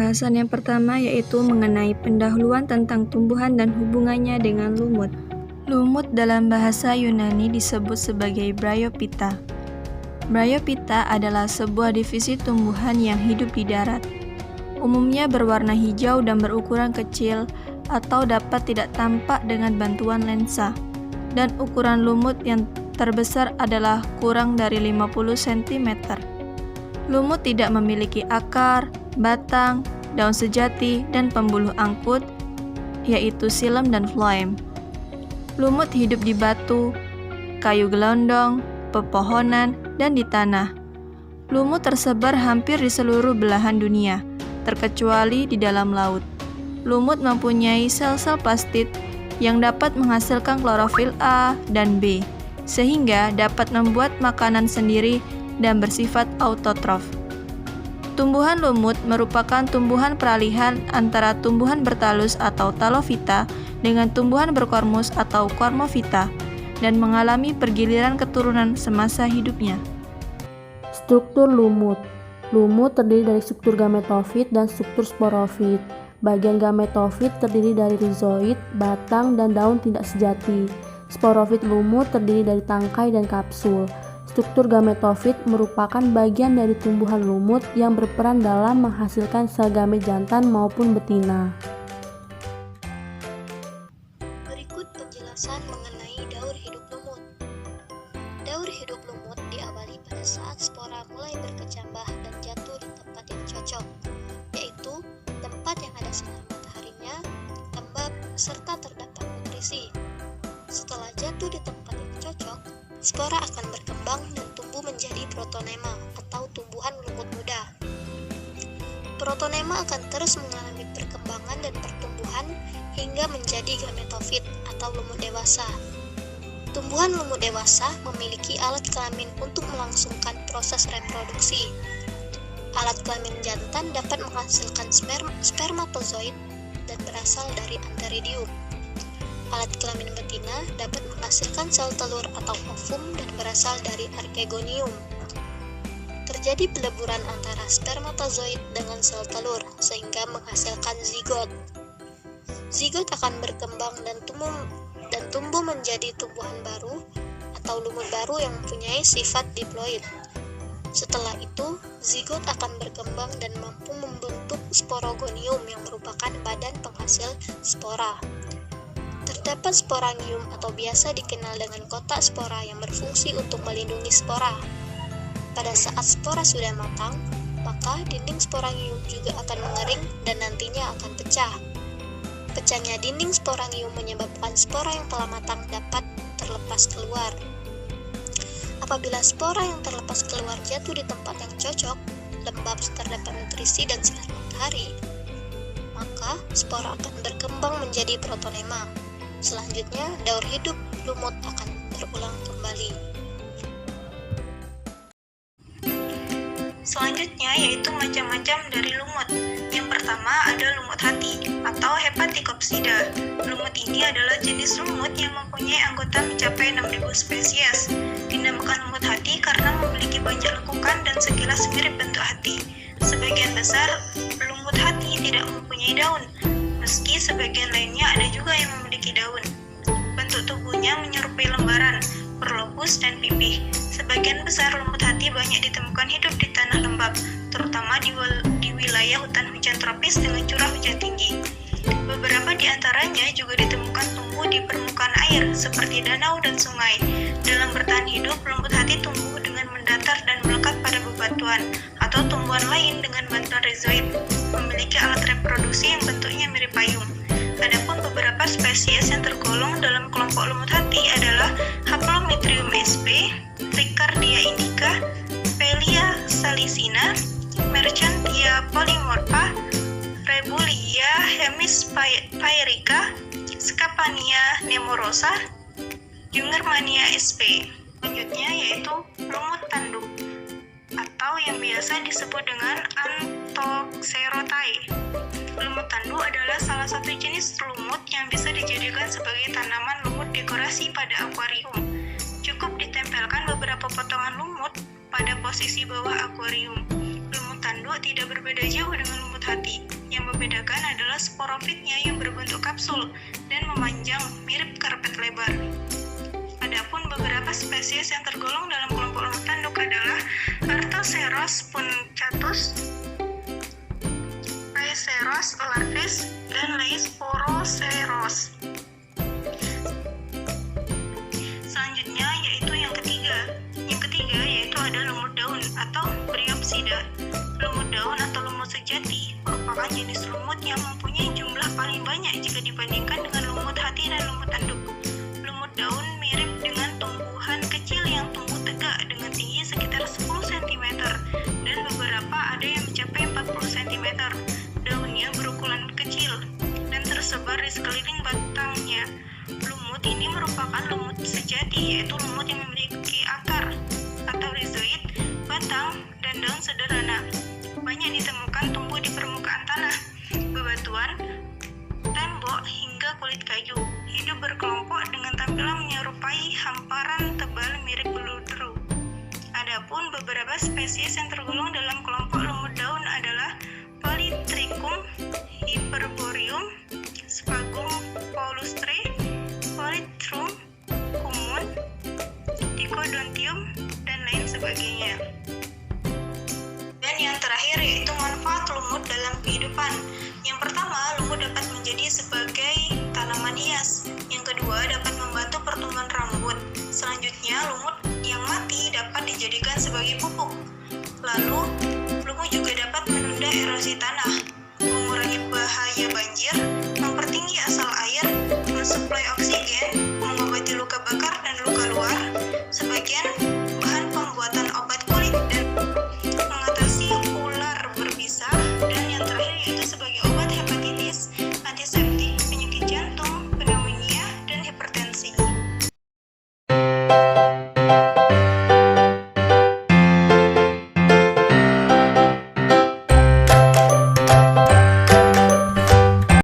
Pembahasan yang pertama yaitu mengenai pendahuluan tentang tumbuhan dan hubungannya dengan lumut. Lumut dalam bahasa Yunani disebut sebagai Bryophyta. Bryophyta adalah sebuah divisi tumbuhan yang hidup di darat. Umumnya berwarna hijau dan berukuran kecil atau dapat tidak tampak dengan bantuan lensa. Dan ukuran lumut yang terbesar adalah kurang dari 50 cm. Lumut tidak memiliki akar, batang, daun sejati, dan pembuluh angkut, yaitu xilem dan phloem. Lumut hidup di batu, kayu gelondong, pepohonan, dan di tanah. Lumut tersebar hampir di seluruh belahan dunia, terkecuali di dalam laut. Lumut mempunyai sel-sel plastid yang dapat menghasilkan klorofil A dan B, sehingga dapat membuat makanan sendiri dan bersifat autotrof. Tumbuhan lumut merupakan tumbuhan peralihan antara tumbuhan bertalus atau talofita dengan tumbuhan berkormus atau kormofita dan mengalami pergiliran keturunan semasa hidupnya. Struktur lumut. Lumut terdiri dari struktur gametofit dan struktur sporofit. Bagian gametofit terdiri dari rizoid, batang, dan daun tidak sejati. Sporofit lumut terdiri dari tangkai dan kapsul. Struktur gametofit merupakan bagian dari tumbuhan lumut yang berperan dalam menghasilkan sel gamet jantan maupun betina. Berikut penjelasan mengenai daur hidup lumut. Daur hidup lumut diawali pada saat spora mulai berkecambah dan jatuh di tempat yang cocok, yaitu tempat yang ada sinar mataharinya, lembab, serta terdapat nutrisi. Setelah jatuh di tempat yang cocok, spora akan berkembang dan tumbuh menjadi protonema atau tumbuhan lumut muda. Protonema akan terus mengalami perkembangan dan pertumbuhan hingga menjadi gametofit atau lumut dewasa. Tumbuhan lumut dewasa memiliki alat kelamin untuk melangsungkan proses reproduksi. Alat kelamin jantan dapat menghasilkan spermatozoid dan berasal dari antheridium. Alat kelamin betina dapat menghasilkan sel telur atau ovum dan berasal dari archegonium. Terjadi peleburan antara spermatozoid dengan sel telur sehingga menghasilkan zigot. Zigot akan berkembang dan tumbuh menjadi tumbuhan baru atau lumut baru yang mempunyai sifat diploid. Setelah itu, zigot akan berkembang dan mampu membentuk sporogonium yang merupakan badan penghasil spora. Terdapat sporangium atau biasa dikenal dengan kotak spora yang berfungsi untuk melindungi spora. Pada saat spora sudah matang, maka dinding sporangium juga akan mengering dan nantinya akan pecah. Pecahnya dinding sporangium menyebabkan spora yang telah matang dapat terlepas keluar. Apabila spora yang terlepas keluar jatuh di tempat yang cocok, lembab, terdapat nutrisi dan sinar matahari, maka spora akan berkembang menjadi protonema. Selanjutnya, daur hidup lumut akan berulang kembali. Selanjutnya yaitu macam-macam dari lumut. Yang pertama ada lumut hati atau Hepaticopsida. Lumut ini adalah jenis lumut yang mempunyai anggota mencapai 6.000 spesies. Dinamakan lumut hati karena memiliki banyak lekukan dan sekilas mirip bentuk hati. Sebagian besar lumut hati tidak mempunyai daun, meski sebagian lainnya ada juga yang memiliki daun. Bentuk tubuhnya menyerupai lembaran, berlobus dan pipih. Sebagian besar lumut hati banyak ditemukan hidup di tanah lembab, terutama di wilayah hutan hujan tropis dengan curah hujan tinggi. Beberapa di antaranya juga ditemukan tumbuh di permukaan air, seperti danau dan sungai. Dalam bertahan hidup, lumut hati tumbuh dengan mendatar dan melekat pada bebatuan, atau tumbuhan lain dengan bantuan rizoid, memiliki alat reproduksi yang bentuknya mirip payung. Adapun beberapa spesies yang tergolong dalam kelompok lumut hati adalah Haplometrium sp, Ricardia indica, Pelia salicina, Merchantia polymorpha, Rebulia hemisphaerica, Scapania nemorosa, Jungermannia sp. Selanjutnya yaitu lumut tanduk atau yang biasa disebut dengan Anthoxerotae. Lumut tanduk adalah salah satu jenis lumut yang bisa dijadikan sebagai tanaman lumut dekorasi pada akuarium. Cukup ditempelkan beberapa potongan lumut pada posisi bawah akuarium. Lumut tanduk tidak berbeda jauh dengan lumut hati. Yang membedakan adalah sporofitnya yang berbentuk kapsul dan memanjang mirip karpet lebar. Adapun beberapa spesies yang tergolong dalam kelompok lumut tanduk adalah Artoceros puncatus, Rheiceros larvis, dan Leisporoceros. Selanjutnya yaitu yang ketiga. Yang ketiga yaitu ada lumut daun atau Bryopsida. Lumut daun atau lumut sejati merupakan jenis lumut yang mempunyai jumlah paling banyak jika dibandingkan dengan lumut hati dan lumut tanduk. Lumut daun mirip dengan tumbuhan kecil yang tumbuh tegak dengan tinggi sekitar 10 cm dan beberapa ada yang mencapai 40 cm. Daunnya berukuran kecil dan tersebar di sekeliling batangnya. Lumut ini merupakan lumut sejati, yaitu lumut yang memiliki akar atau rhizoid, batang, dan daun sederhana. Banyak ditemukan tumbuh di permukaan tanah, bebatuan, tembok, hingga kulit kayu. Hidup berkelompok dengan tampilan menyerupai hamparan tebal mirip beludu. Adapun beberapa spesies yang tergolong dalam kelompok lumut daun adalah Polytrichum hyperboreum, Sphagnum palustre, Polytrum common, Dichodontium, dan lain sebagainya. Dan yang terakhir yaitu manfaat lumut dalam kehidupan. Yang pertama, lumut dapat menjadi sebagai tanaman hias. Yang kedua, dapat membantu pertumbuhan rambut. Selanjutnya, lumut yang mati dapat dijadikan sebagai pupuk. Lalu, lumut juga dapat menunda erosi tanah, mengurangi bahaya banjir, mempertinggi asap